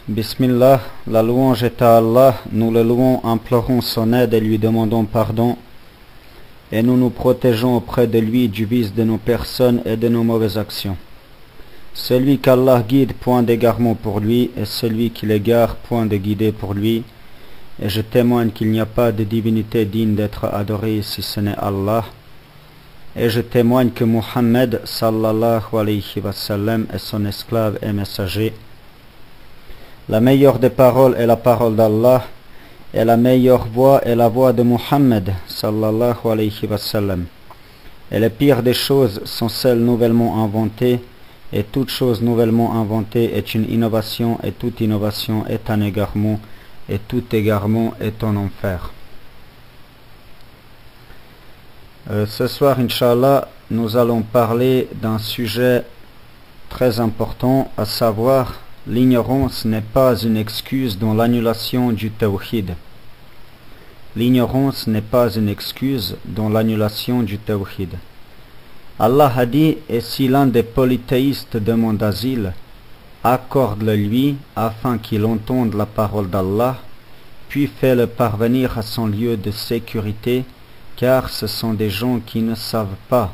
Bismillah, la louange est à Allah, nous le louons, implorons son aide et lui demandons pardon, et nous nous protégeons auprès de lui du vice de nos personnes et de nos mauvaises actions. Celui qu'Allah guide, point d'égarement pour lui, et celui qui l'égare, point de guider pour lui. Et je témoigne qu'il n'y a pas de divinité digne d'être adorée si ce n'est Allah. Et je témoigne que Muhammad sallallahu alayhi wa sallam est son esclave et messager. La meilleure des paroles est la parole d'Allah, et la meilleure voie est la voie de Muhammad sallallahu alayhi wa sallam. Et les pires des choses sont celles nouvellement inventées, et toute chose nouvellement inventée est une innovation, et toute innovation est un égarement, et tout égarement est un enfer. Ce soir, Inch'Allah, nous allons parler d'un sujet très important, à savoir l'ignorance n'est pas une excuse dans l'annulation du tawhid. L'ignorance n'est pas une excuse dans l'annulation du tawhid. Allah a dit, et si l'un des polythéistes demande asile, accorde-le lui afin qu'il entende la parole d'Allah, puis fais-le parvenir à son lieu de sécurité, car ce sont des gens qui ne savent pas.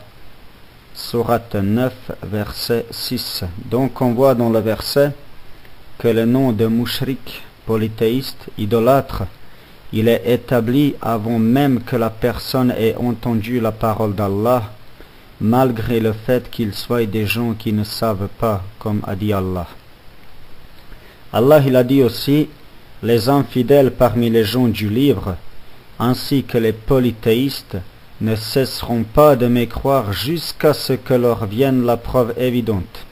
Sourate 9, verset 6. Donc on voit dans le verset que le nom de mushrik, polythéiste, idolâtre, il est établi avant même que la personne ait entendu la parole d'Allah, malgré le fait qu'ils soient des gens qui ne savent pas, comme a dit Allah. Allah il a dit aussi, les infidèles parmi les gens du livre, ainsi que les polythéistes, ne cesseront pas de mécroire jusqu'à ce que leur vienne la preuve évidente.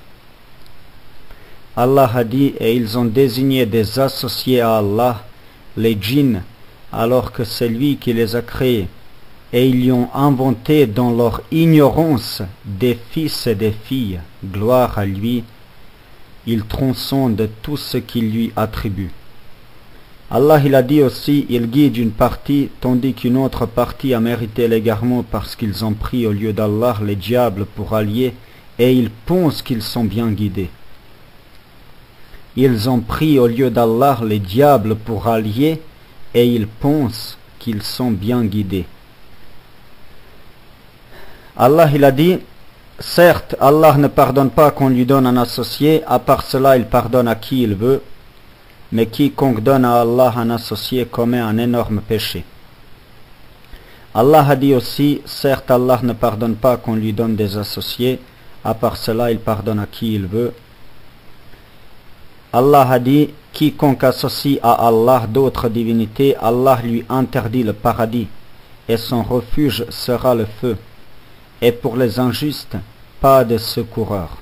Allah a dit, et ils ont désigné des associés à Allah, les djinns, alors que c'est lui qui les a créés, et ils y ont inventé dans leur ignorance des fils et des filles, gloire à lui, il transcende tout ce qu'il lui attribue. Allah il a dit aussi, il guide une partie, tandis qu'une autre partie a mérité l'égarement parce qu'ils ont pris au lieu d'Allah les diables pour alliés, et ils pensent qu'ils sont bien guidés. Ils ont pris au lieu d'Allah les diables pour alliés, et ils pensent qu'ils sont bien guidés. Allah il a dit, certes, Allah ne pardonne pas qu'on lui donne un associé, à part cela il pardonne à qui il veut, mais quiconque donne à Allah un associé commet un énorme péché. Allah a dit aussi, certes Allah ne pardonne pas qu'on lui donne des associés, à part cela il pardonne à qui il veut. Allah a dit, quiconque associe à Allah d'autres divinités, Allah lui interdit le paradis, et son refuge sera le feu. Et pour les injustes, pas de secoureur.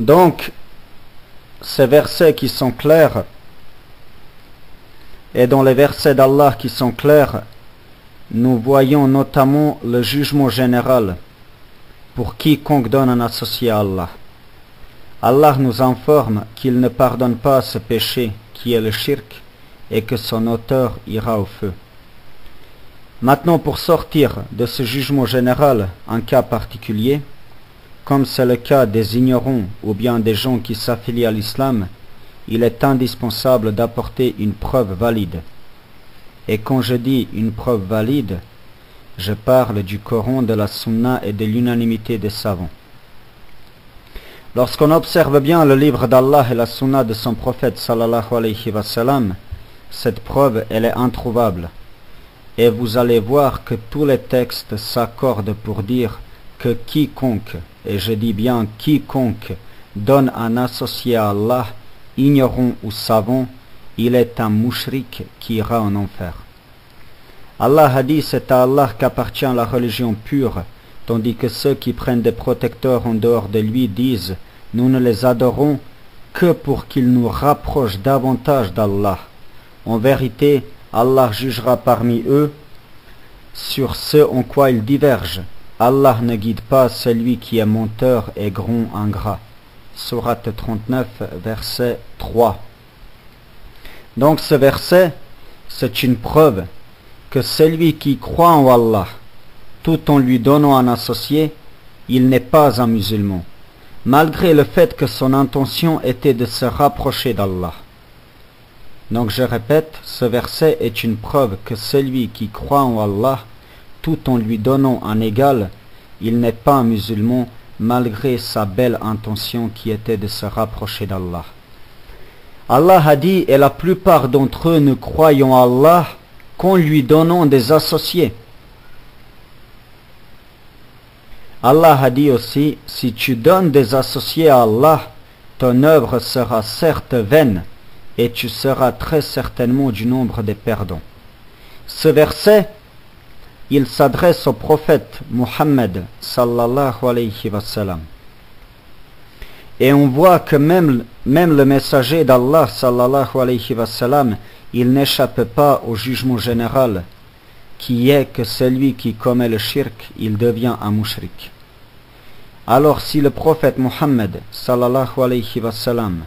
Donc, ces versets qui sont clairs, et dans les versets d'Allah qui sont clairs, nous voyons notamment le jugement général pour quiconque donne un associé à Allah. Allah nous informe qu'il ne pardonne pas ce péché qui est le shirk et que son auteur ira au feu. Maintenant, pour sortir de ce jugement général, un cas particulier, comme c'est le cas des ignorants ou bien des gens qui s'affilient à l'islam, il est indispensable d'apporter une preuve valide. Et quand je dis une preuve valide, je parle du Coran, de la Sunna et de l'unanimité des savants. Lorsqu'on observe bien le livre d'Allah et la Sunna de son prophète sallallahu alayhi wa sallam, cette preuve elle est introuvable. Et vous allez voir que tous les textes s'accordent pour dire que quiconque, et je dis bien quiconque, donne un associé à Allah, ignorant ou savant, il est un mushrik qui ira en enfer. Allah a dit, c'est à Allah qu'appartient la religion pure, tandis que ceux qui prennent des protecteurs en dehors de lui disent, nous ne les adorons que pour qu'ils nous rapprochent davantage d'Allah. En vérité, Allah jugera parmi eux sur ce en quoi ils divergent. Allah ne guide pas celui qui est menteur et grand ingrat. Sourate 39, verset 3. Donc ce verset, c'est une preuve que celui qui croit en Allah, tout en lui donnant un associé, il n'est pas un musulman. malgré le fait que son intention était de se rapprocher d'Allah. Donc je répète, ce verset est une preuve que celui qui croit en Allah, tout en lui donnant un égal, il n'est pas un musulman malgré sa belle intention qui était de se rapprocher d'Allah. Allah a dit, et la plupart d'entre eux ne croyons à Allah qu'en lui donnant des associés. Allah a dit aussi, si tu donnes des associés à Allah, ton œuvre sera certes vaine, et tu seras très certainement du nombre des perdants. Ce verset, il s'adresse au prophète Muhammad sallallahu alayhi wa sallam. Et on voit que même le messager d'Allah sallallahu alayhi wa sallam, il n'échappe pas au jugement général, qui est que celui qui commet le shirk, il devient un mushrik. Alors si le prophète Muhammad sallallahu alayhi wa sallam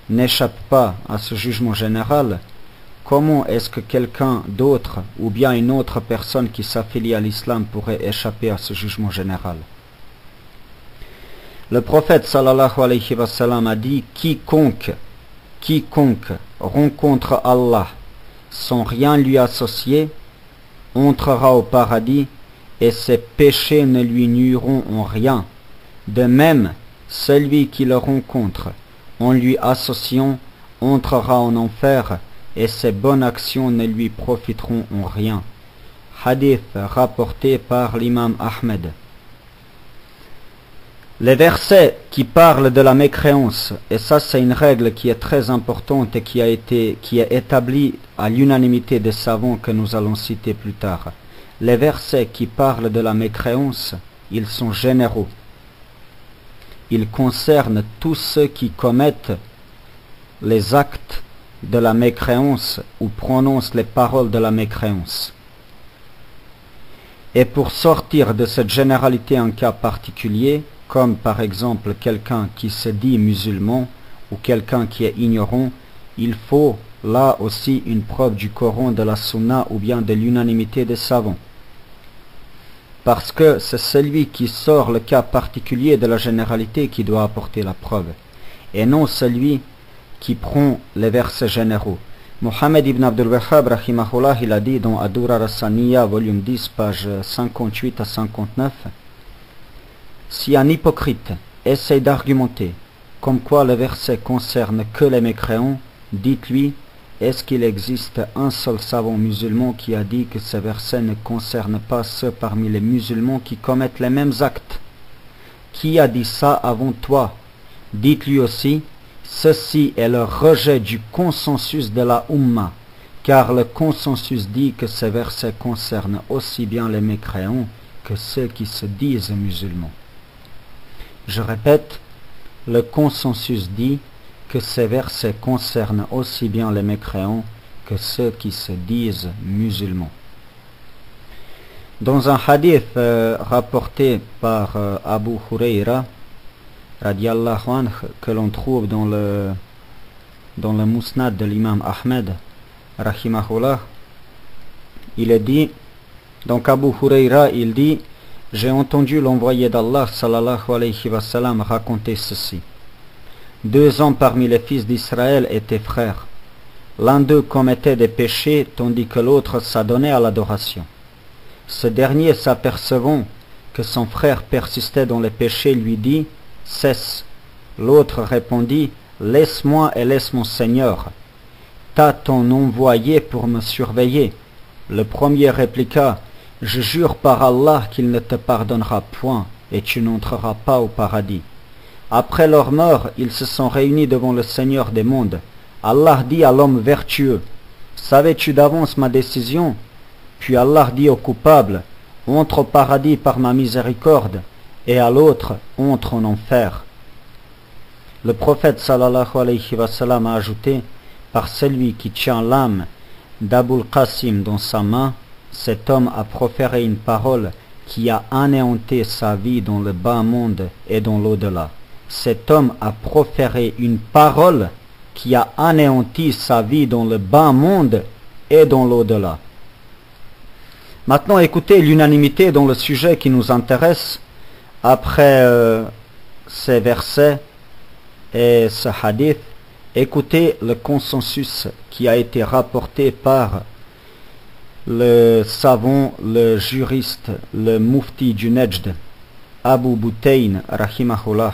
n'échappe pas à ce jugement général, comment est-ce que quelqu'un d'autre ou bien une autre personne qui s'affilie à l'islam pourrait échapper à ce jugement général? Le prophète sallallahu alayhi wa sallam a dit, quiconque rencontre Allah sans rien lui associer entrera au paradis et ses péchés ne lui nuiront en rien. De même, celui qui le rencontre en lui associant entrera en enfer et ses bonnes actions ne lui profiteront en rien. Hadith rapporté par l'imam Ahmed. Les versets qui parlent de la mécréance, et ça c'est une règle qui est très importante et qui est établie à l'unanimité des savants que nous allons citer plus tard. Les versets qui parlent de la mécréance, ils sont généraux. Ils concernent tous ceux qui commettent les actes de la mécréance ou prononcent les paroles de la mécréance. Et pour sortir de cette généralité en cas particulier, comme par exemple quelqu'un qui se dit musulman ou quelqu'un qui est ignorant, il faut là aussi une preuve du Coran, de la Sunna ou bien de l'unanimité des savants. Parce que c'est celui qui sort le cas particulier de la généralité qui doit apporter la preuve, et non celui qui prend les versets généraux. Mohammed ibn Abdul Wahhab, rahimahullah, il a dit dans Ad-Durar as-Saniyya, volume 10, page 58 à 59, si un hypocrite essaye d'argumenter comme quoi le verset concerne que les mécréants, dites-lui, est-ce qu'il existe un seul savant musulman qui a dit que ce verset ne concerne pas ceux parmi les musulmans qui commettent les mêmes actes? Qui a dit ça avant toi? Dites-lui aussi, ceci est le rejet du consensus de la Ummah, car le consensus dit que ce verset concerne aussi bien les mécréants que ceux qui se disent musulmans. Je répète, le consensus dit que ces versets concernent aussi bien les mécréants que ceux qui se disent musulmans. Dans un hadith rapporté par Abu Hurayra, radiallahu anhu, que l'on trouve dans le Musnad de l'imam Ahmed, rahimahullah, il est dit, donc Abu Hurayra, il dit, j'ai entendu l'envoyé d'Allah sallallahu alayhi wa sallam raconter ceci. 2 hommes parmi les fils d'Israël étaient frères. L'un d'eux commettait des péchés tandis que l'autre s'adonnait à l'adoration. Ce dernier, s'apercevant que son frère persistait dans les péchés, lui dit « Cesse ». L'autre répondit « Laisse-moi et laisse mon Seigneur. T'a-t-on envoyé pour me surveiller ?» Le premier répliqua « Je jure par Allah qu'il ne te pardonnera point et tu n'entreras pas au paradis. » Après leur mort, ils se sont réunis devant le Seigneur des mondes. Allah dit à l'homme vertueux, « Savais-tu d'avance ma décision ?» Puis Allah dit au coupable, « Entre au paradis par ma miséricorde, et à l'autre, entre en enfer. » Le prophète sallallahu alayhi wa sallam a ajouté, « Par celui qui tient l'âme d'Abul Qasim dans sa main, cet homme a proféré une parole qui a anéanti sa vie dans le bas monde et dans l'au-delà. » Cet homme a proféré une parole qui a anéanti sa vie dans le bas monde et dans l'au-delà. Maintenant, écoutez l'unanimité dans le sujet qui nous intéresse après ces versets et ce hadith, écoutez le consensus qui a été rapporté par le savant, le juriste, le mufti du Nejd, Abu Butayn, rahimahullah,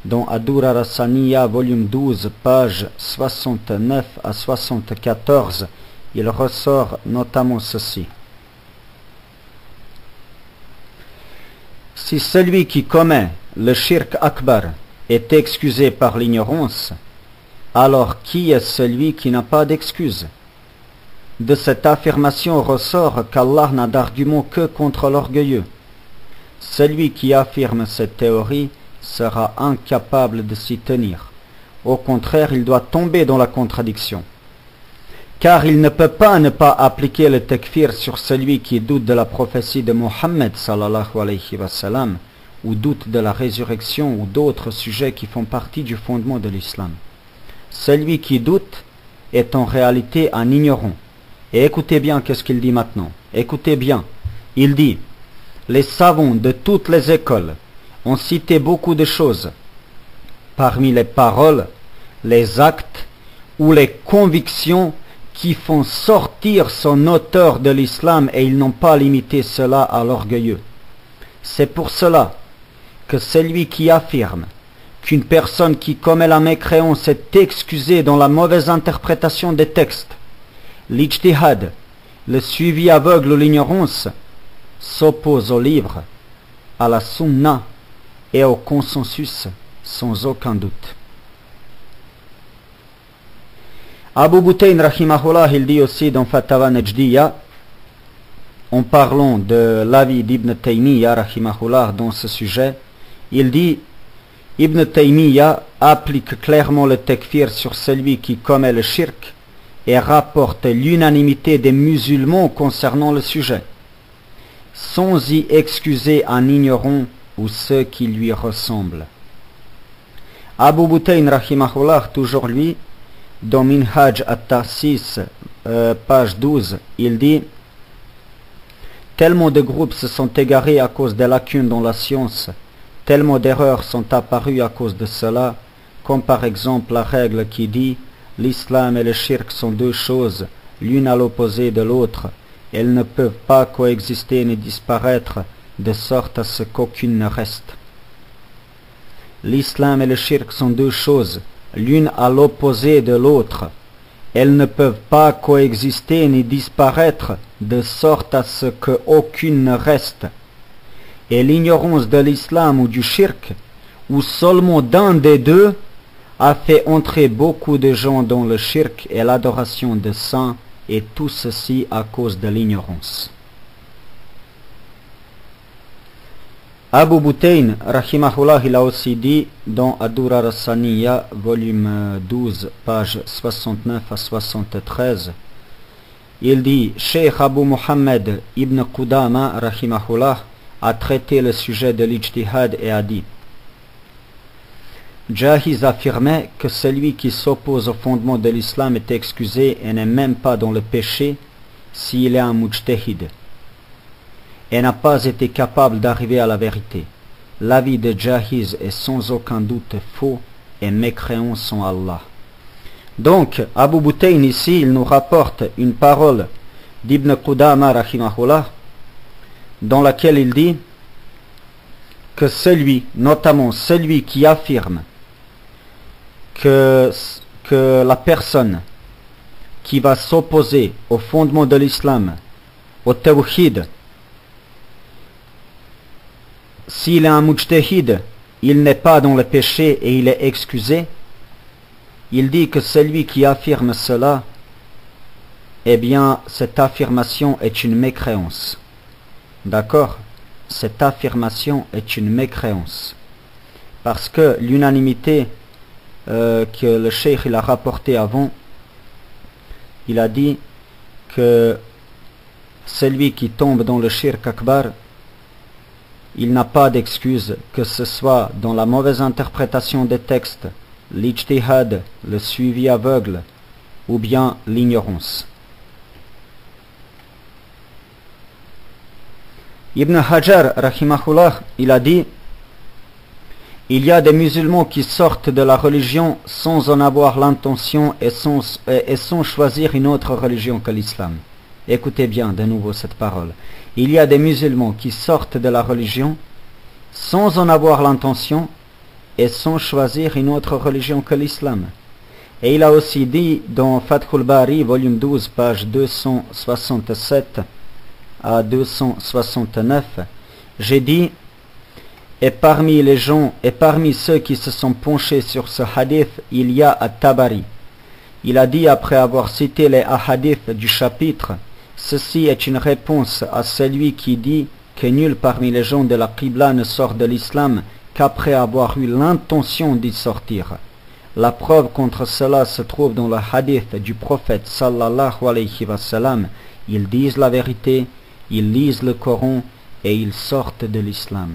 dans Ad-Durar as-Saniyya, volume 12, page 69 à 74, il ressort notamment ceci. Si celui qui commet le shirk akbar est excusé par l'ignorance, alors qui est celui qui n'a pas d'excuse? De cette affirmation ressort qu'Allah n'a d'argument que contre l'orgueilleux. Celui qui affirme cette théorie sera incapable de s'y tenir. Au contraire, il doit tomber dans la contradiction. Car il ne peut pas ne pas appliquer le takfir sur celui qui doute de la prophétie de Mohammed sallallahu alayhi wa sallam, ou doute de la résurrection ou d'autres sujets qui font partie du fondement de l'islam. Celui qui doute est en réalité un ignorant. Et écoutez bien qu'est-ce qu'il dit maintenant. Écoutez bien. Il dit, les savants de toutes les écoles ont cité beaucoup de choses. Parmi les paroles, les actes ou les convictions qui font sortir son auteur de l'islam, et ils n'ont pas limité cela à l'orgueilleux. C'est pour cela que celui qui affirme qu'une personne qui commet la mécréance est excusée dans la mauvaise interprétation des textes, l'ijtihad, le suivi aveugle ou l'ignorance, s'oppose au livre, à la sunna et au consensus sans aucun doute. Abu Butayn rahimahullah, il dit aussi dans Fatawa Najdiya, en parlant de l'avis d'Ibn Taymiyyah rahimahullah dans ce sujet, il dit, Ibn Taymiyyah applique clairement le takfir sur celui qui commet le shirk et rapporte l'unanimité des musulmans concernant le sujet, sans y excuser un ignorant ou ceux qui lui ressemblent. Abu Butayn rahimahullah, toujours lui, dans Minhaj at-Tarsis, page 12, il dit, tellement de groupes se sont égarés à cause des lacunes dans la science, tellement d'erreurs sont apparues à cause de cela, comme par exemple la règle qui dit l'islam et le shirk sont deux choses, l'une à l'opposé de l'autre, elles ne peuvent pas coexister ni disparaître, de sorte à ce qu'aucune ne reste. L'islam et le shirk sont deux choses, l'une à l'opposé de l'autre, elles ne peuvent pas coexister ni disparaître, de sorte à ce qu'aucune ne reste. Et l'ignorance de l'islam ou du shirk, ou seulement d'un des deux, a fait entrer beaucoup de gens dans le shirk et l'adoration des saints, et tout ceci à cause de l'ignorance. Abu Butayn, rahimahullah, il a aussi dit dans Ad-Durar as-Saniyya, volume 12, page 69 à 73, il dit, Cheikh Abu Muhammad ibn Qudama, rahimahullah, a traité le sujet de l'ijtihad et a dit, Jahiz affirmait que celui qui s'oppose au fondement de l'islam est excusé et n'est même pas dans le péché s'il est un mujtahid et n'a pas été capable d'arriver à la vérité. L'avis de Jahiz est sans aucun doute faux et mécréance en Allah. Donc, Abu Butayn ici, il nous rapporte une parole d'Ibn Qudama rahimahullah, dans laquelle il dit que celui, notamment celui qui affirme que la personne qui va s'opposer au fondement de l'islam, au tawhid, s'il est un mujtahid, il n'est pas dans le péché et il est excusé. Il dit que celui qui affirme cela, eh bien, cette affirmation est une mécréance. D'accord? Cette affirmation est une mécréance. Parce que l'unanimité que le cheikh il a rapporté avant, il a dit que celui qui tombe dans le shirk akbar, il n'a pas d'excuse, que ce soit dans la mauvaise interprétation des textes, l'ijtihad, le suivi aveugle, ou bien l'ignorance. Ibn Hajar, rahimahullah, il a dit, Il y a des musulmans qui sortent de la religion sans en avoir l'intention et sans choisir une autre religion que l'islam. Écoutez bien de nouveau cette parole. Il y a des musulmans qui sortent de la religion sans en avoir l'intention et sans choisir une autre religion que l'islam. Et il a aussi dit dans Fathul Bari, volume 12, page 267 à 269, j'ai dit, et parmi les gens, et parmi ceux qui se sont penchés sur ce hadith, il y a At-Tabari. Il a dit, après avoir cité les hadiths du chapitre, ceci est une réponse à celui qui dit que nul parmi les gens de la Qibla ne sort de l'islam qu'après avoir eu l'intention d'y sortir. La preuve contre cela se trouve dans le hadith du prophète sallallahu alayhi wa sallam. Ils disent la vérité, ils lisent le Coran et ils sortent de l'islam.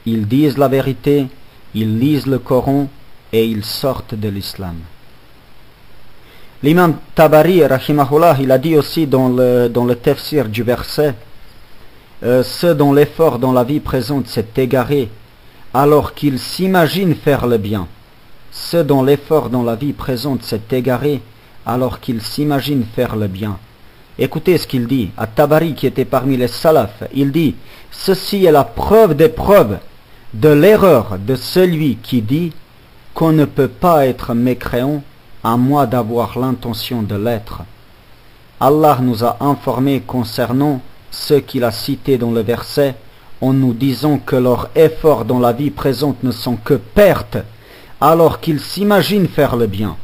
Ils disent la vérité, ils lisent le Coran et ils sortent de l'islam. L'imam Tabari, rahimahullah, il a dit aussi dans le tafsir du verset, ceux dont l'effort dans la vie présente s'est égaré, alors qu'ils s'imaginent faire le bien. Ceux dont l'effort dans la vie présente s'est égaré, alors qu'ils s'imaginent faire le bien. Écoutez ce qu'il dit, à Tabari qui était parmi les salafs, il dit, ceci est la preuve des preuves de l'erreur de celui qui dit qu'on ne peut pas être mécréant à moins d'avoir l'intention de l'être. Allah nous a informés concernant ceux qu'il a cités dans le verset en nous disant que leurs efforts dans la vie présente ne sont que pertes alors qu'ils s'imaginent faire le bien.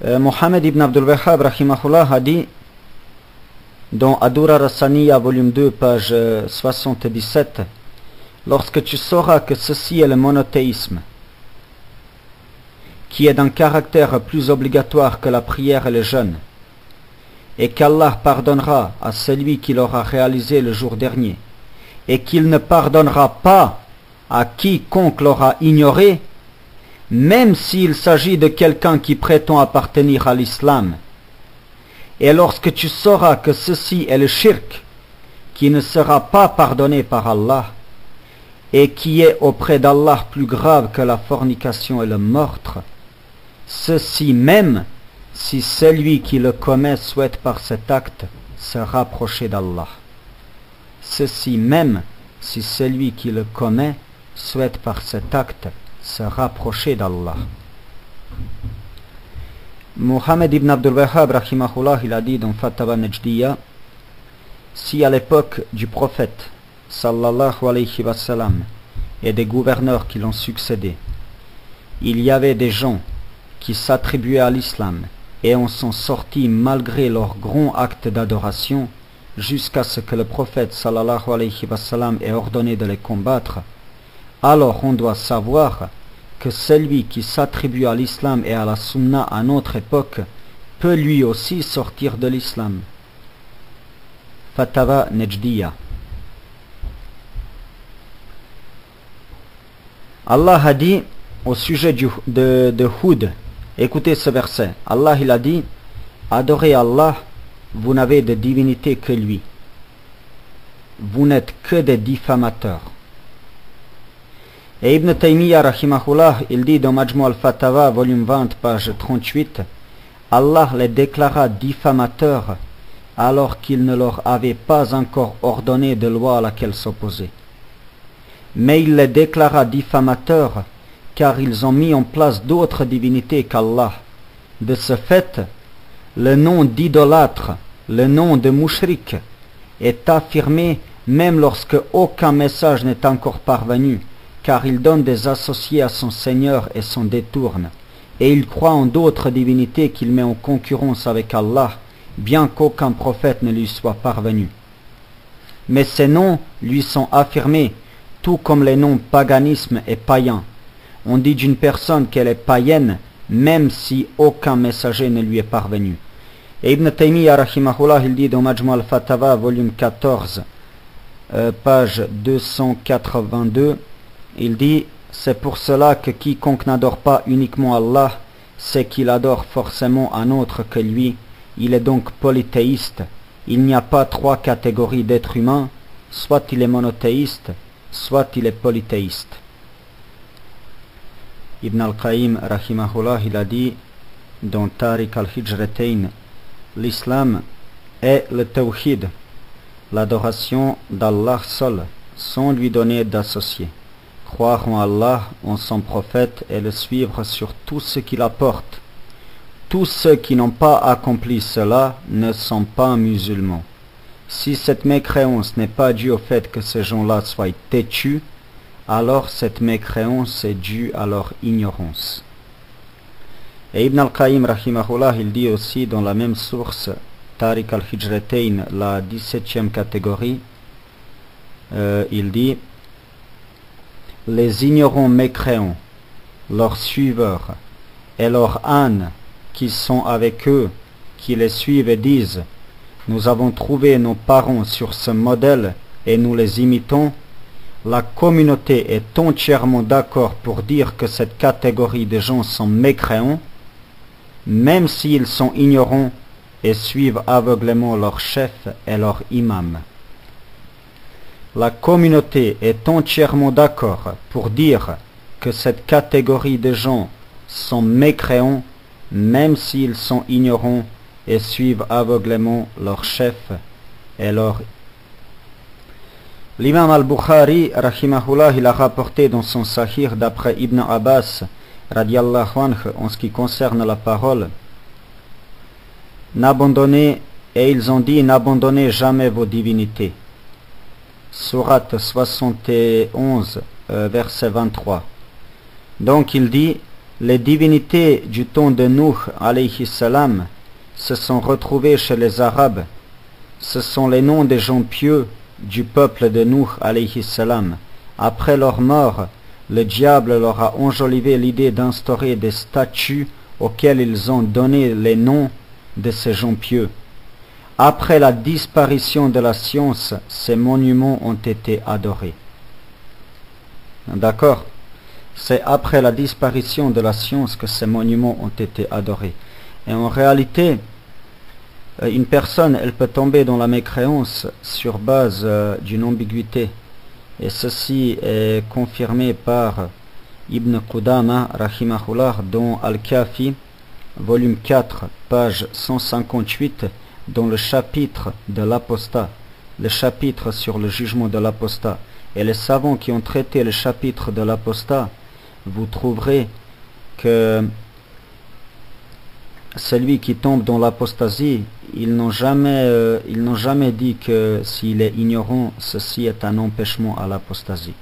Mohammed ibn Abdul Wahhab rahimahullah a dit dans Adura Rassaniya volume 2 page 77, lorsque tu sauras que ceci est le monothéisme qui est d'un caractère plus obligatoire que la prière et le jeûne, et qu'Allah pardonnera à celui qui l'aura réalisé le jour dernier, et qu'il ne pardonnera pas à quiconque l'aura ignoré, même s'il s'agit de quelqu'un qui prétend appartenir à l'islam. Et lorsque tu sauras que ceci est le shirk, qui ne sera pas pardonné par Allah, et qui est auprès d'Allah plus grave que la fornication et le meurtre, ceci même, si celui qui le commet souhaite par cet acte se rapprocher d'Allah. Ceci même, si celui qui le commet souhaite par cet acte se rapprocher d'Allah. Mohammed ibn Abdul Wahhab rahimahullah, il a dit dans Fatawa Najdiya, si à l'époque du prophète sallallahu alayhi wa sallam et des gouverneurs qui l'ont succédé, il y avait des gens qui s'attribuaient à l'islam et en sont sortis malgré leurs grands actes d'adoration jusqu'à ce que le prophète sallallahu alayhi wa sallam ait ordonné de les combattre, alors on doit savoir que celui qui s'attribue à l'islam et à la sunna à notre époque peut lui aussi sortir de l'islam. Fatawa Najdiya. Allah a dit au sujet de Hud, écoutez ce verset, Allah il a dit, adorez Allah, vous n'avez de divinité que lui, vous n'êtes que des diffamateurs. Et Ibn Taymiyyah rahimahullah, il dit dans Majmu' al-Fatawa, volume 20, page 38, Allah les déclara diffamateurs alors qu'il ne leur avait pas encore ordonné de loi à laquelle s'opposer. Mais il les déclara diffamateurs car ils ont mis en place d'autres divinités qu'Allah. De ce fait, le nom d'idolâtre, le nom de mushrik, est affirmé même lorsque aucun message n'est encore parvenu, car il donne des associés à son Seigneur et s'en détourne, et il croit en d'autres divinités qu'il met en concurrence avec Allah, bien qu'aucun prophète ne lui soit parvenu. Mais ces noms lui sont affirmés, tout comme les noms paganisme et païen. On dit d'une personne qu'elle est païenne, même si aucun messager ne lui est parvenu. Et Ibn Taymiyyah rahimahullah, il dit dans Majmu' al-Fatawa, volume 14, page 282, il dit, c'est pour cela que quiconque n'adore pas uniquement Allah, c'est qu'il adore forcément un autre que lui, il est donc polythéiste, il n'y a pas trois catégories d'êtres humains, soit il est monothéiste, soit il est polythéiste. Ibn al-Qayyim, rahimahullah, il a dit dans Tariq al-Hijratain, l'islam est le tawhid, l'adoration d'Allah seul, sans lui donner d'associé. Croire en Allah, en son prophète et le suivre sur tout ce qu'il apporte. Tous ceux qui n'ont pas accompli cela ne sont pas musulmans. Si cette mécréance n'est pas due au fait que ces gens-là soient têtus, alors cette mécréance est due à leur ignorance. Et Ibn al-Qayyim, rahimahullah, il dit aussi dans la même source, Tariq al-Hijratain, la 17e catégorie, il dit: les ignorants mécréants, leurs suiveurs et leurs ânes qui sont avec eux, qui les suivent et disent: nous avons trouvé nos parents sur ce modèle et nous les imitons, la communauté est entièrement d'accord pour dire que cette catégorie de gens sont mécréants, même s'ils sont ignorants et suivent aveuglément leur chef et leur imam. La communauté est entièrement d'accord pour dire que cette catégorie de gens sont mécréants, même s'ils sont ignorants et suivent aveuglément leur chef et leur... L'imam al-Bukhari, rahimahullah, il a rapporté dans son Sahih d'après Ibn Abbas, radiallahu anhu, en ce qui concerne la parole: n'abandonnez, et ils ont dit, n'abandonnez jamais vos divinités. Sourate 71, verset 23. Donc il dit, les divinités du temps de Nuh, alayhi salam, se sont retrouvées chez les Arabes. Ce sont les noms des gens pieux du peuple de Nuh, alayhi salam. Après leur mort, le diable leur a enjolivé l'idée d'instaurer des statues auxquelles ils ont donné les noms de ces gens pieux. Après la disparition de la science, ces monuments ont été adorés. D'accord? C'est après la disparition de la science que ces monuments ont été adorés. Et en réalité, une personne, elle peut tomber dans la mécréance sur base d'une ambiguïté. Et ceci est confirmé par Ibn Qudama, rahimahullah, dans Al-Kafi, volume 4, page 158, dans le chapitre de l'apostat, le chapitre sur le jugement de l'apostat. Et les savants qui ont traité le chapitre de l'apostat, vous trouverez que celui qui tombe dans l'apostasie, ils n'ont jamais dit que s'il est ignorant, ceci est un empêchement à l'apostasie.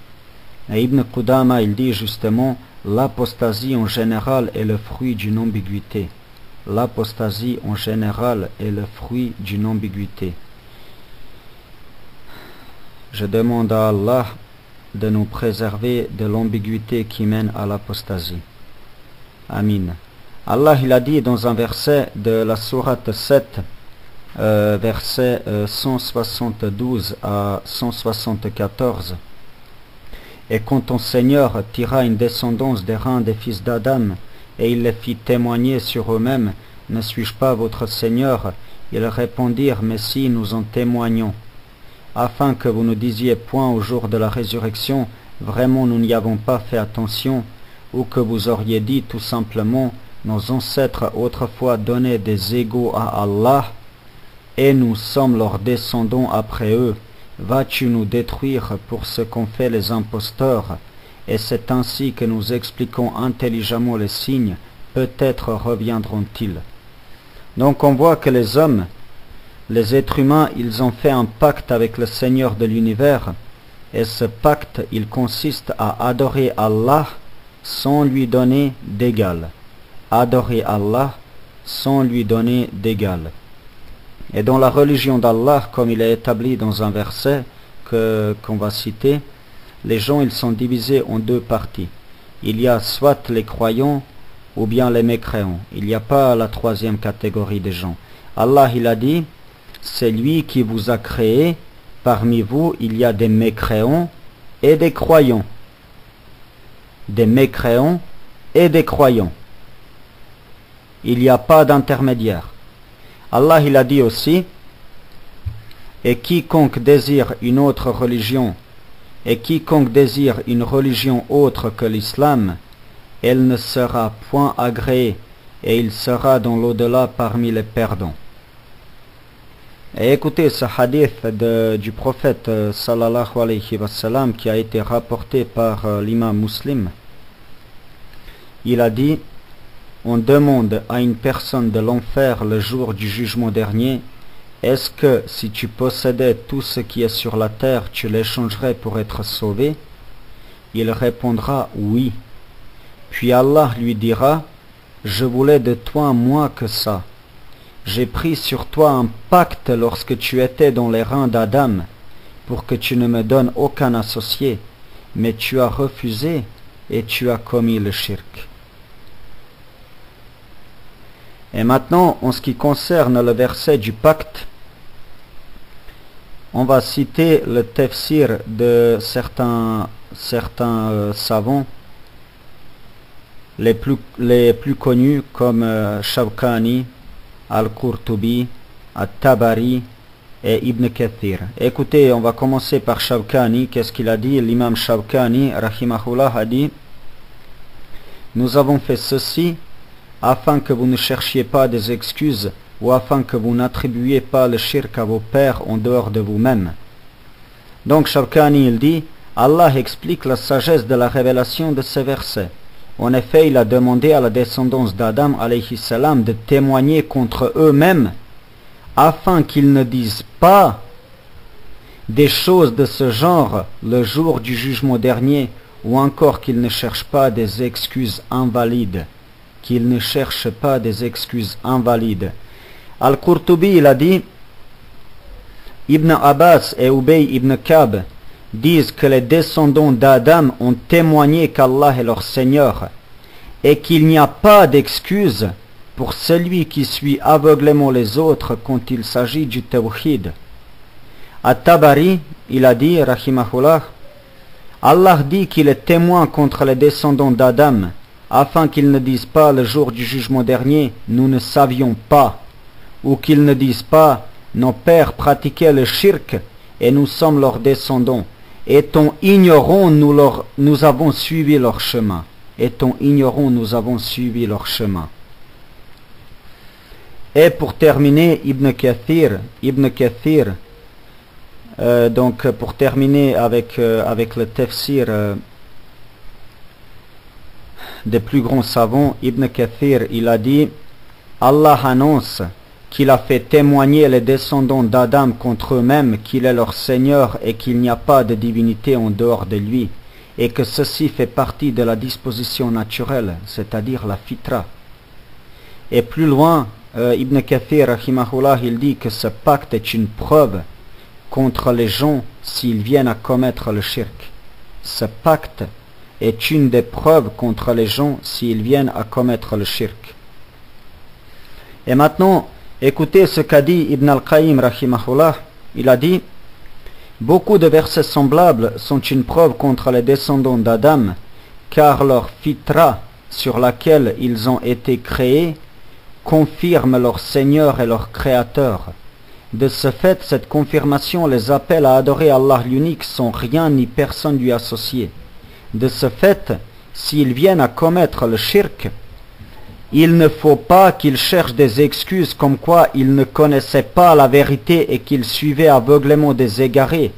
Et Ibn Qudama, il dit justement, l'apostasie en général est le fruit d'une ambiguïté. L'apostasie en général est le fruit d'une ambiguïté. Je demande à Allah de nous préserver de l'ambiguïté qui mène à l'apostasie. Amin. Allah, il a dit dans un verset de la sourate 7, verset 172 à 174: et quand ton Seigneur tira une descendance des reins des fils d'Adam, et il les fit témoigner sur eux-mêmes, ne suis-je pas votre Seigneur? Ils répondirent, mais si, nous en témoignons, afin que vous ne disiez point au jour de la résurrection, vraiment nous n'y avons pas fait attention, ou que vous auriez dit tout simplement, nos ancêtres autrefois donnaient des égaux à Allah, et nous sommes leurs descendants après eux. Vas-tu nous détruire pour ce qu'ont fait les imposteurs? Et c'est ainsi que nous expliquons intelligemment les signes, peut-être reviendront-ils. Donc on voit que les hommes, les êtres humains, ils ont fait un pacte avec le Seigneur de l'univers, et ce pacte, il consiste à adorer Allah sans lui donner d'égal. Adorer Allah sans lui donner d'égal. Et dans la religion d'Allah, comme il est établi dans un verset qu'on va citer, les gens, ils sont divisés en deux parties. Il y a soit les croyants ou bien les mécréants. Il n'y a pas la troisième catégorie des gens. Allah, il a dit, c'est lui qui vous a créé. Parmi vous, il y a des mécréants et des croyants. Des mécréants et des croyants. Il n'y a pas d'intermédiaire. Allah, il a dit aussi, Et quiconque désire une autre religion, et quiconque désire une religion autre que l'islam, elle ne sera point agréée, et il sera dans l'au-delà parmi les perdants. Et écoutez ce hadith du prophète sallallahu alayhi wa sallam qui a été rapporté par l'imam Muslim. Il a dit: on demande à une personne de l'enfer le jour du jugement dernier: est-ce que si tu possédais tout ce qui est sur la terre, tu l'échangerais pour être sauvé? Il répondra oui. Puis Allah lui dira: je voulais de toi moins que ça. J'ai pris sur toi un pacte lorsque tu étais dans les reins d'Adam, pour que tu ne me donnes aucun associé, mais tu as refusé et tu as commis le shirk. Et maintenant, en ce qui concerne le verset du pacte, on va citer le tafsir de certains savants, les plus connus comme Shawkani, Al-Qurtubi, At-Tabari et Ibn Kathir. Écoutez, on va commencer par Shawkani. Qu'est-ce qu'il a dit? L'imam Shawkani, rahimahullah, a dit: nous avons fait ceci afin que vous ne cherchiez pas des excuses ou afin que vous n'attribuiez pas le shirk à vos pères en dehors de vous-même. Donc Shawkani, il dit: Allah explique la sagesse de la révélation de ces versets. En effet, il a demandé à la descendance d'Adam alayhi salam de témoigner contre eux-mêmes afin qu'ils ne disent pas des choses de ce genre le jour du jugement dernier, ou encore qu'ils ne cherchent pas des excuses invalides. Qu'ils ne cherchent pas des excuses invalides. Al-Qurtubi, il a dit: Ibn Abbas et Ubay ibn Kab disent que les descendants d'Adam ont témoigné qu'Allah est leur Seigneur et qu'il n'y a pas d'excuse pour celui qui suit aveuglément les autres quand il s'agit du tawhid. At-Tabari, il a dit, rahimahullah, Allah dit qu'il est témoin contre les descendants d'Adam afin qu'ils ne disent pas le jour du jugement dernier: nous ne savions pas, ou qu'ils ne disent pas: nos pères pratiquaient le shirk et nous sommes leurs descendants. Étant ignorants, nous avons suivi leur chemin. Étant ignorants, nous avons suivi leur chemin. Et pour terminer, Ibn Kathir, donc pour terminer avec le tafsir des plus grands savants, Ibn Kathir, il a dit: Allah annonce qu'il a fait témoigner les descendants d'Adam contre eux-mêmes qu'il est leur Seigneur et qu'il n'y a pas de divinité en dehors de lui, et que ceci fait partie de la disposition naturelle, c'est-à-dire la fitra. Et plus loin, Ibn Kathir, rahimahullah, il dit que ce pacte est une preuve contre les gens s'ils viennent à commettre le shirk. Ce pacte est une des preuves contre les gens s'ils viennent à commettre le shirk. Et maintenant, écoutez ce qu'a dit Ibn al-Qayyim, rahimahullah. Il a dit: beaucoup de versets semblables sont une preuve contre les descendants d'Adam, car leur fitra sur laquelle ils ont été créés confirme leur Seigneur et leur Créateur. De ce fait, cette confirmation les appelle à adorer Allah l'unique sans rien ni personne lui associer. De ce fait, s'ils viennent à commettre le shirk, il ne faut pas qu'ils cherchent des excuses comme quoi ils ne connaissaient pas la vérité et qu'ils suivaient aveuglément des égarés.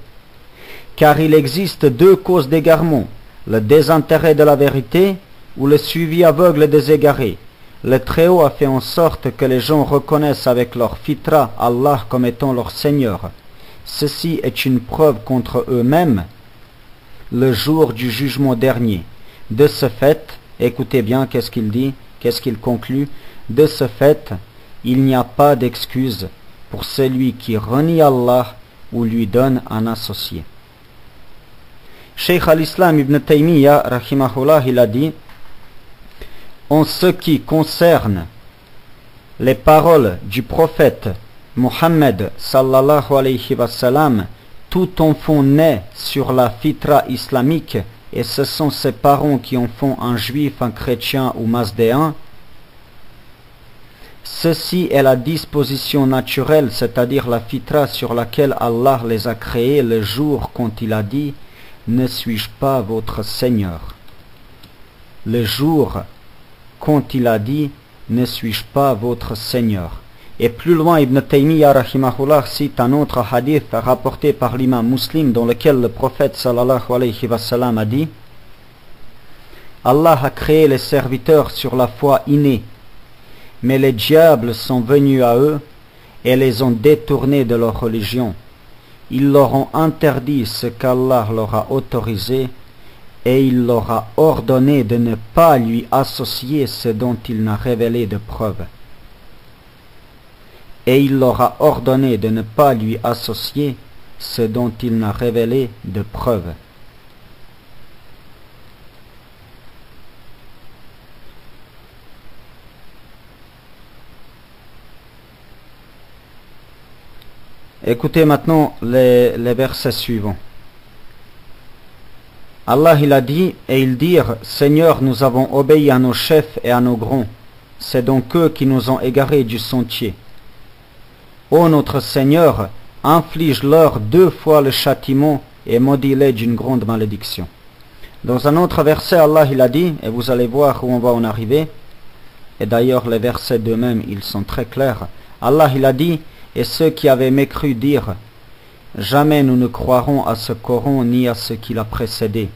Car il existe deux causes d'égarement: le désintérêt de la vérité ou le suivi aveugle des égarés. Le Très-Haut a fait en sorte que les gens reconnaissent avec leur fitra Allah comme étant leur Seigneur. Ceci est une preuve contre eux-mêmes le jour du jugement dernier. De ce fait, écoutez bien qu'est-ce qu'il dit, qu'est-ce qu'il conclut: de ce fait, il n'y a pas d'excuse pour celui qui renie Allah ou lui donne un associé. Cheikh al-Islam ibn Taymiyyah, rahimahullah, il a dit: en ce qui concerne les paroles du prophète Muhammad sallallahu alayhi wa sallam, tout enfant naît sur la fitra islamique, et ce sont ses parents qui en font un juif, un chrétien ou mazdéen. Ceci est la disposition naturelle, c'est-à-dire la fitra sur laquelle Allah les a créés le jour quand il a dit « Ne suis-je pas votre Seigneur ?» Le jour quand il a dit « Ne suis-je pas votre Seigneur ?» Et plus loin, Ibn Taymiyyah rahimahullah cite un autre hadith rapporté par l'imam Muslim dans lequel le prophète sallallahu alayhi wa sallam a dit « Allah a créé les serviteurs sur la foi innée, mais les diables sont venus à eux et les ont détournés de leur religion. Ils leur ont interdit ce qu'Allah leur a autorisé et il leur a ordonné de ne pas lui associer ce dont il n'a révélé de preuves. Et il leur a ordonné de ne pas lui associer ce dont il n'a révélé de preuves. Écoutez maintenant les versets suivants. Allah il a dit, et ils dirent, Seigneur, nous avons obéi à nos chefs et à nos grands. C'est donc eux qui nous ont égarés du sentier. Ô notre Seigneur, inflige-leur 2 fois le châtiment et maudis-les d'une grande malédiction. Dans un autre verset, Allah il a dit, et vous allez voir où on va en arriver, et d'ailleurs les versets d'eux-mêmes, ils sont très clairs. Allah il a dit, et ceux qui avaient mécru dirent, jamais nous ne croirons à ce Coran ni à ce qui l'a précédé.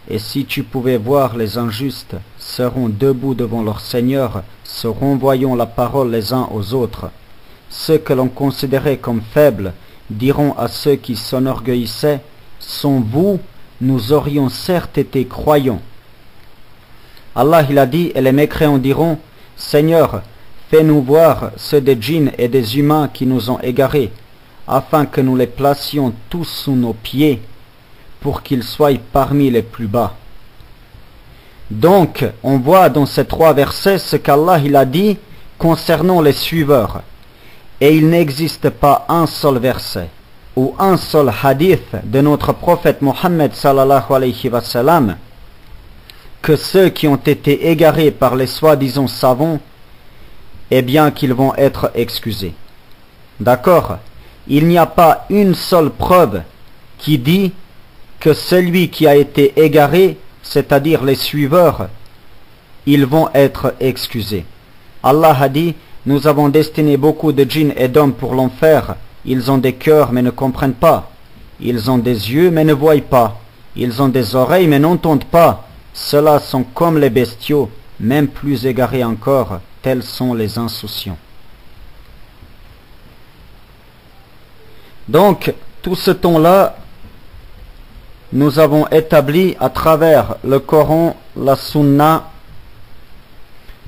Et si tu pouvais voir les injustes, seront debout devant leur Seigneur, se renvoyant la parole les uns aux autres. Ceux que l'on considérait comme faibles diront à ceux qui s'enorgueillissaient, sans vous, nous aurions certes été croyants. Allah il a dit, et les mécréants diront, Seigneur, fais-nous voir ceux des djinns et des humains qui nous ont égarés, afin que nous les placions tous sous nos pieds, pour qu'ils soient parmi les plus bas. Donc, on voit dans ces 3 versets ce qu'Allah il a dit concernant les suiveurs. Et il n'existe pas un seul verset ou un seul hadith de notre prophète Mohammed sallallahu alayhi wa sallam que ceux qui ont été égarés par les soi-disant savants, eh bien qu'ils vont être excusés. D'accord? Il n'y a pas une seule preuve qui dit que celui qui a été égaré, c'est-à-dire les suiveurs, ils vont être excusés. Allah a dit, nous avons destiné beaucoup de djinns et d'hommes pour l'enfer. Ils ont des cœurs mais ne comprennent pas. Ils ont des yeux mais ne voient pas. Ils ont des oreilles mais n'entendent pas. Ceux-là sont comme les bestiaux, même plus égarés encore. Tels sont les insouciants. Donc, tout ce temps-là, nous avons établi à travers le Coran, la Sunna,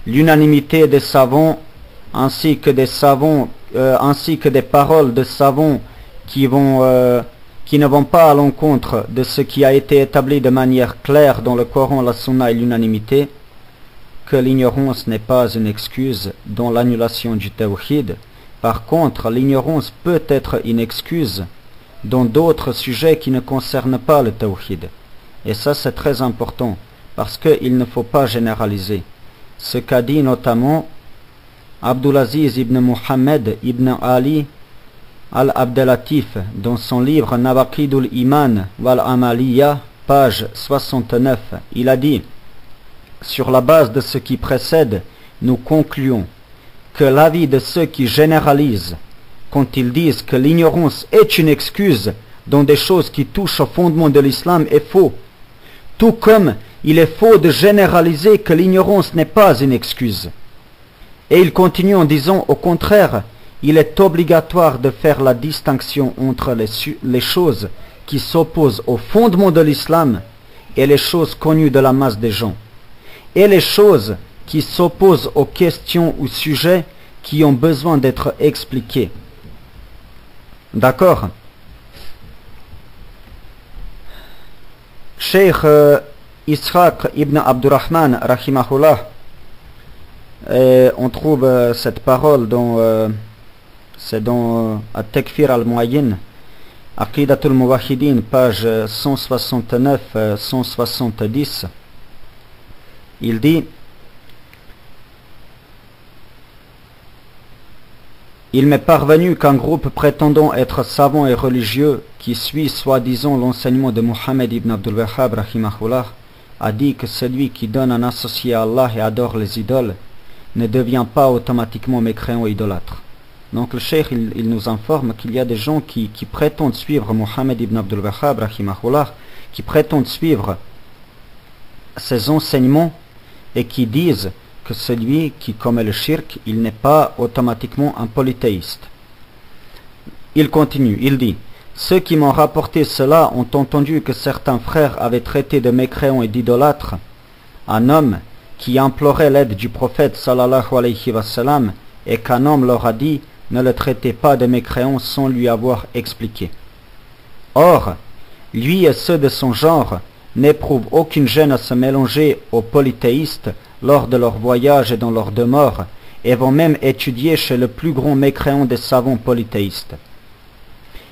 l'unanimité des savants, ainsi que des paroles de savants qui ne vont pas à l'encontre de ce qui a été établi de manière claire dans le Coran, la Sunna et l'unanimité, que l'ignorance n'est pas une excuse dans l'annulation du tawhid. Par contre, l'ignorance peut être une excuse dans d'autres sujets qui ne concernent pas le tawhid. Et ça c'est très important, parce qu'il ne faut pas généraliser. Ce qu'a dit notamment Abdulaziz ibn Muhammad ibn Ali al-Abdelatif dans son livre Nawaqidul Iman wal Amaliya, page 69. Il a dit, sur la base de ce qui précède, nous concluons que l'avis de ceux qui généralisent, quand ils disent que l'ignorance est une excuse dans des choses qui touchent au fondement de l'islam, est faux. Tout comme il est faux de généraliser que l'ignorance n'est pas une excuse. Et il continue en disant, au contraire, il est obligatoire de faire la distinction entre les choses qui s'opposent au fondement de l'islam et les choses connues de la masse des gens, et les choses qui s'opposent aux questions ou sujets qui ont besoin d'être expliqués. D'accord? Cheikh Ishaq ibn Abdurrahman rahimahullah, on trouve cette parole c'est dans At-Takfir al-Muayyin, Aqidatul Muwahhidin, page 169-170. Il dit, Il m'est parvenu qu'un groupe prétendant être savant et religieux, qui suit soi-disant l'enseignement de Mohammed ibn Abdul Wahhab rahimahullah, a dit que celui qui donne un associé à Allah et adore les idoles ne devient pas automatiquement mécréant idolâtre. Donc le cheikh il nous informe qu'il y a des gens qui prétendent suivre Mohammed ibn Abdul Wahhab rahimahullah, qui prétendent suivre ses enseignements et qui disent que celui qui commet le shirk, il n'est pas automatiquement un polythéiste. Il continue, il dit: ceux qui m'ont rapporté cela ont entendu que certains frères avaient traité de mécréant et d'idolâtre un homme qui implorait l'aide du prophète sallallahu alayhi wa sallam, et qu'un homme leur a dit: ne le traitez pas de mécréant sans lui avoir expliqué. Or, lui et ceux de son genre n'éprouvent aucune gêne à se mélanger aux polythéistes lors de leur voyage et dans leur demeure, et vont même étudier chez le plus grand mécréant des savants polythéistes.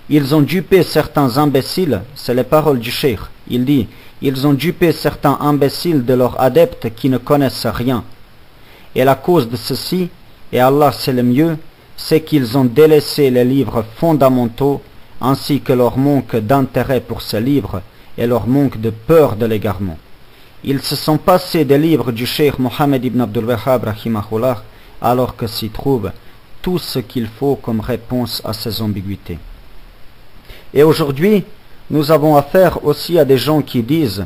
Ils ont dupé certains imbéciles, c'est les paroles du cheikh, il dit: ils ont dupé certains imbéciles de leurs adeptes qui ne connaissent rien. Et la cause de ceci, et Allah sait le mieux, c'est qu'ils ont délaissé les livres fondamentaux, ainsi que leur manque d'intérêt pour ces livres, et leur manque de peur de l'égarement. Ils se sont passés des livres du cheikh Mohammed ibn Abdul Wahhab rahimahullah, alors que s'y trouve tout ce qu'il faut comme réponse à ces ambiguïtés. Et aujourd'hui, nous avons affaire aussi à des gens qui disent: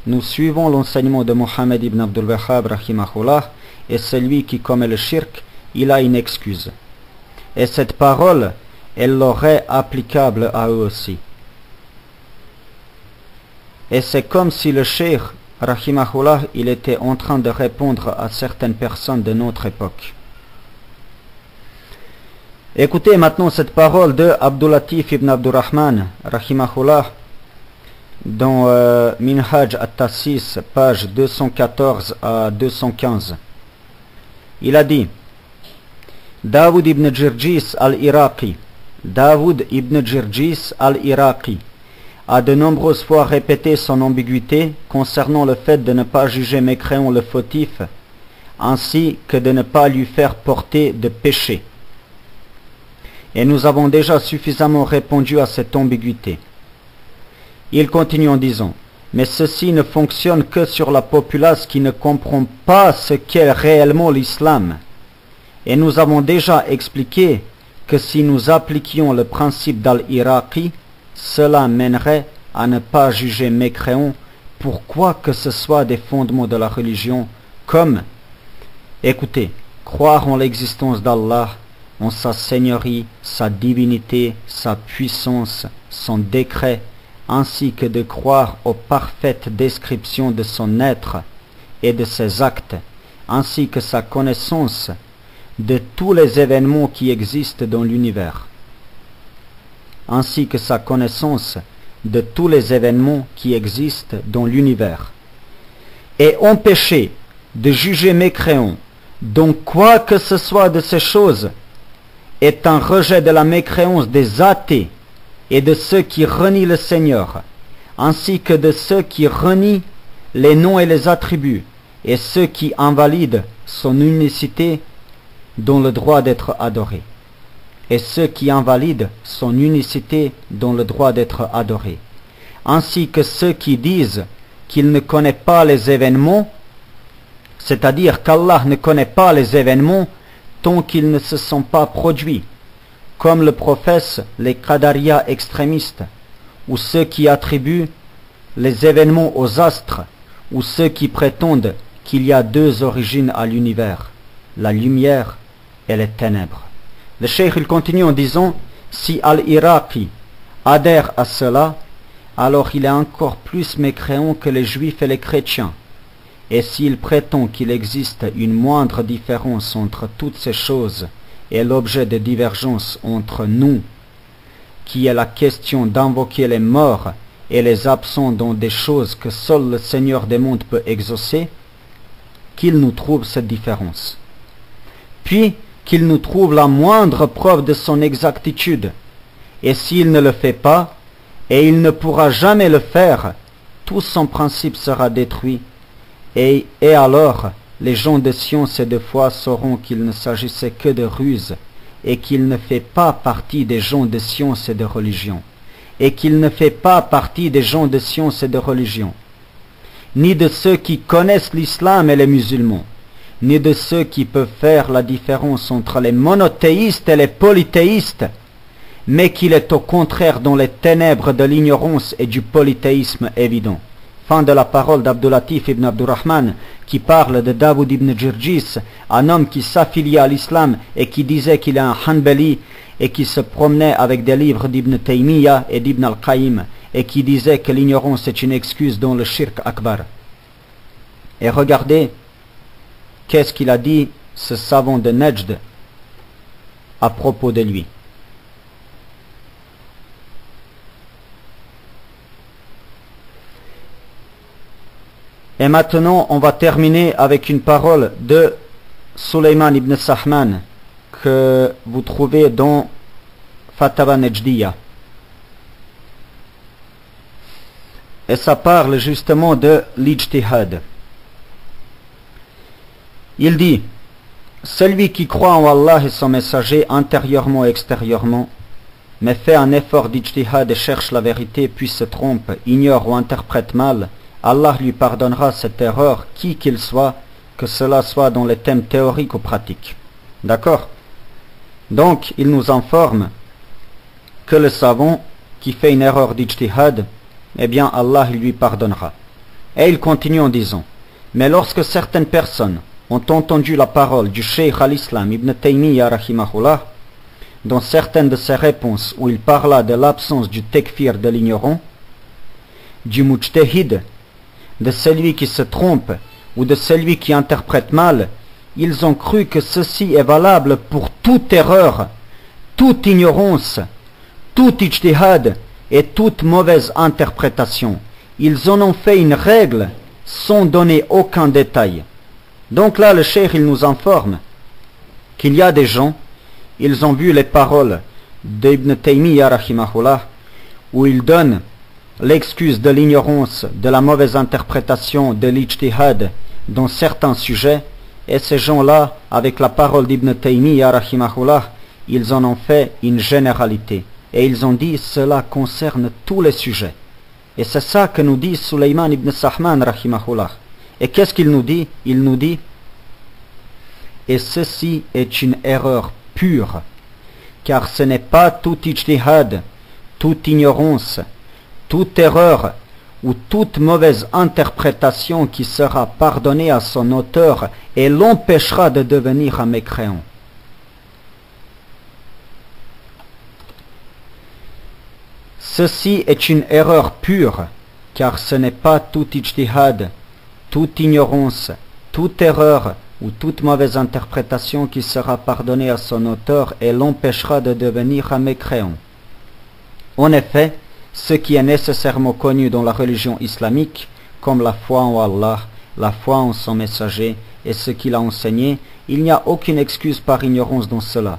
nous suivons l'enseignement de Mohammed ibn Abdul Wahhab rahimahullah, et celui qui commet le shirk, il a une excuse. Et cette parole, elle leur est applicable à eux aussi. Et c'est comme si le cheikh rahimahullah, il était en train de répondre à certaines personnes de notre époque. Écoutez maintenant cette parole de Abdul Latif ibn Abdurrahman rahimahullah dans Minhaj at-Tassis, page 214 à 215. Il a dit: Daoud ibn Jirjis al-Iraqi, Daoud ibn Jirjis al-Iraqi a de nombreuses fois répété son ambiguïté concernant le fait de ne pas juger mécréant le fautif, ainsi que de ne pas lui faire porter de péché. Et nous avons déjà suffisamment répondu à cette ambiguïté. Il continue en disant: mais ceci ne fonctionne que sur la populace qui ne comprend pas ce qu'est réellement l'islam. Et nous avons déjà expliqué que si nous appliquions le principe d'Al-Iraqi, cela mènerait à ne pas juger mécréant pour quoi que ce soit des fondements de la religion, comme, écoutez, croire en l'existence d'Allah, en sa seigneurie, sa divinité, sa puissance, son décret, ainsi que de croire aux parfaites descriptions de son être et de ses actes, ainsi que sa connaissance de tous les événements qui existent dans l'univers. Ainsi que sa connaissance de tous les événements qui existent dans l'univers. Et empêcher de juger mécréant donc quoi que ce soit de ces choses est un rejet de la mécréance des athées et de ceux qui renient le Seigneur, ainsi que de ceux qui renient les noms et les attributs, et ceux qui invalident son unicité dont le droit d'être adoré, et ceux qui invalident son unicité dont le droit d'être adoré, ainsi que ceux qui disent qu'il ne connaît pas les événements, c'est-à-dire qu'Allah ne connaît pas les événements tant qu'ils ne se sont pas produits, comme le professent les Qadariya extrémistes, ou ceux qui attribuent les événements aux astres, ou ceux qui prétendent qu'il y a deux origines à l'univers, la lumière et les ténèbres. Le cheikh il continue en disant: si Al-Iraqi adhère à cela, alors il est encore plus mécréant que les juifs et les chrétiens. Et s'il prétend qu'il existe une moindre différence entre toutes ces choses et l'objet de divergence entre nous, qui est la question d'invoquer les morts et les absents dans des choses que seul le Seigneur des mondes peut exaucer, qu'il nous trouve cette différence. Puis qu'il nous trouve la moindre preuve de son exactitude. Et s'il ne le fait pas, et il ne pourra jamais le faire, tout son principe sera détruit. Et alors, les gens de science et de foi sauront qu'il ne s'agissait que de ruse, et qu'il ne fait pas partie des gens de science et de religion. Et qu'il ne fait pas partie des gens de science et de religion, ni de ceux qui connaissent l'islam et les musulmans, ni de ceux qui peuvent faire la différence entre les monothéistes et les polythéistes, mais qu'il est au contraire dans les ténèbres de l'ignorance et du polythéisme évident. Fin de la parole d'Abdulatif ibn Abdurrahman, qui parle de Daoud ibn Jirjis, un homme qui s'affiliait à l'islam et qui disait qu'il est un Hanbali, et qui se promenait avec des livres d'Ibn Taymiyyah et d'Ibn al-Qayyim, et qui disait que l'ignorance est une excuse dans le shirk akbar. Et regardez, qu'est-ce qu'il a dit, ce savant de Najd, à propos de lui. Et maintenant, on va terminer avec une parole de Sulayman ibn Sahman, que vous trouvez dans Fatawa Najdiya. Et ça parle justement de l'ijtihad. Il dit, celui qui croit en Allah et son messager intérieurement et extérieurement, mais fait un effort d'ijtihad et cherche la vérité, puis se trompe, ignore ou interprète mal, Allah lui pardonnera cette erreur, qui qu'il soit, que cela soit dans les thèmes théoriques ou pratiques. D'accord? Donc, il nous informe que le savant qui fait une erreur d'ijtihad, eh bien Allah lui pardonnera. Et il continue en disant, mais lorsque certaines personnes ont entendu la parole du Cheikh al-Islam ibn Taymiyyah rahimahullah, dans certaines de ses réponses où il parla de l'absence du tekfir de l'ignorant, du mujtahid, de celui qui se trompe ou de celui qui interprète mal, ils ont cru que ceci est valable pour toute erreur, toute ignorance, tout ijtihad et toute mauvaise interprétation. Ils en ont fait une règle sans donner aucun détail. Donc là, le cheikh, il nous informe qu'il y a des gens, ils ont vu les paroles d'Ibn Taymiyyah rahimahullah, où il donne l'excuse de l'ignorance, de la mauvaise interprétation de l'ijtihad dans certains sujets, et ces gens-là, avec la parole d'Ibn Taymiyyah rahimahullah, ils en ont fait une généralité. Et ils ont dit, cela concerne tous les sujets. Et c'est ça que nous dit Sulayman ibn Sahman rahimahullah. Et qu'est-ce qu'il nous dit? Il nous dit, et ceci est une erreur pure, car ce n'est pas tout ijtihad, toute ignorance, toute erreur ou toute mauvaise interprétation qui sera pardonnée à son auteur et l'empêchera de devenir un mécréant. Ceci est une erreur pure, car ce n'est pas tout ijtihad, toute ignorance, toute erreur ou toute mauvaise interprétation qui sera pardonnée à son auteur et l'empêchera de devenir un mécréant. En effet, ce qui est nécessairement connu dans la religion islamique, comme la foi en Allah, la foi en son messager et ce qu'il a enseigné, il n'y a aucune excuse par ignorance dans cela.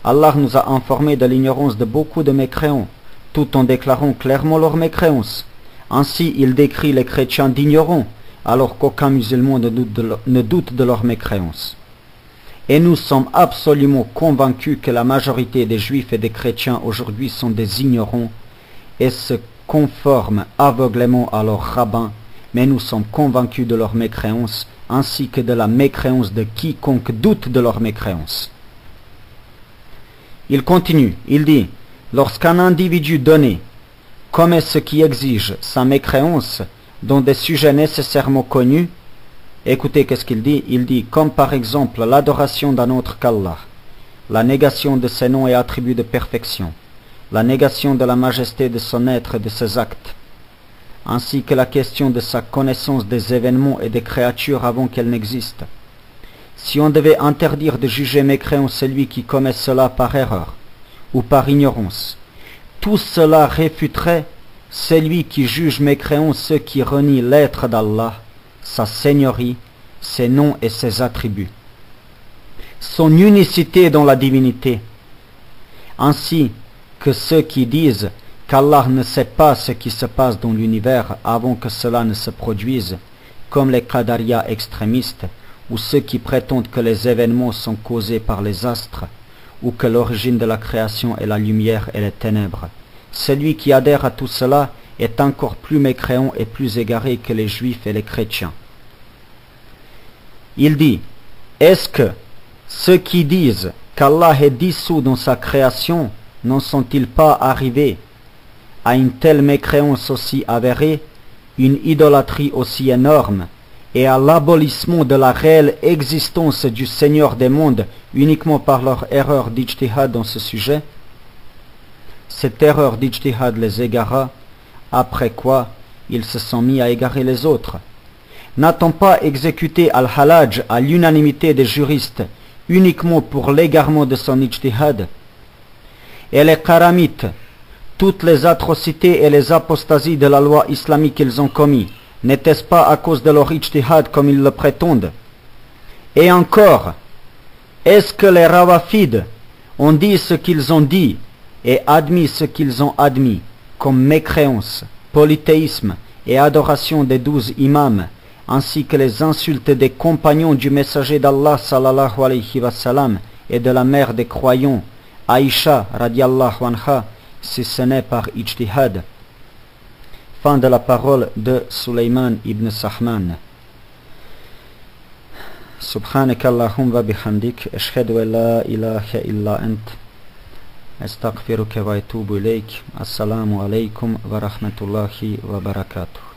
Allah nous a informés de l'ignorance de beaucoup de mécréants, tout en déclarant clairement leur mécréance. Ainsi, il décrit les chrétiens d'ignorants, alors qu'aucun musulman ne doute de leur mécréance. Et nous sommes absolument convaincus que la majorité des juifs et des chrétiens aujourd'hui sont des ignorants et se conforment aveuglément à leurs rabbins, mais nous sommes convaincus de leur mécréance, ainsi que de la mécréance de quiconque doute de leur mécréance. Il continue, il dit, lorsqu'un individu donné commet ce qui exige sa mécréance dans des sujets nécessairement connus, écoutez qu'est-ce qu'il dit, il dit, comme par exemple l'adoration d'un autre qu'Allah, la négation de ses noms et attributs de perfection, la négation de la majesté de son être et de ses actes, ainsi que la question de sa connaissance des événements et des créatures avant qu'elles n'existent. Si on devait interdire de juger mécréant celui qui commet cela par erreur ou par ignorance, tout cela réfuterait celui qui juge mécréant ceux qui renient l'être d'Allah, sa seigneurie, ses noms et ses attributs, son unicité dans la divinité, ainsi que ceux qui disent qu'Allah ne sait pas ce qui se passe dans l'univers avant que cela ne se produise, comme les Qadariya extrémistes, ou ceux qui prétendent que les événements sont causés par les astres, ou que l'origine de la création est la lumière et les ténèbres. Celui qui adhère à tout cela est encore plus mécréant et plus égaré que les juifs et les chrétiens. Il dit, est-ce que ceux qui disent qu'Allah est dissous dans sa création n'en sont-ils pas arrivés à une telle mécréance aussi avérée, une idolâtrie aussi énorme, et à l'abolissement de la réelle existence du Seigneur des mondes uniquement par leur erreur d'ijtihad dans ce sujet? Cette erreur d'ijtihad les égara, après quoi ils se sont mis à égarer les autres. N'a-t-on pas exécuté Al-Halaj à l'unanimité des juristes uniquement pour l'égarement de son ijtihad? Et les Karamites, toutes les atrocités et les apostasies de la loi islamique qu'ils ont commis, n'était-ce pas à cause de leur ijtihad comme ils le prétendent? Et encore, est-ce que les Rawafides ont dit ce qu'ils ont dit et admis ce qu'ils ont admis, comme mécréance, polythéisme et adoration des 12 imams, ainsi que les insultes des compagnons du messager d'Allah sallallahu alayhi wa sallam et de la mère des croyants, Aïcha radiallahu anha, si ce n'est par ijtihad? Fin de la parole de Sulayman ibn Sahman. Subhanak Allahumma bihamdik, ashhadu an la ilaha illa ant, astaghfiruka wa atubu ilayk. Assalamu alaykum wa rahmatullahi wa barakatuh.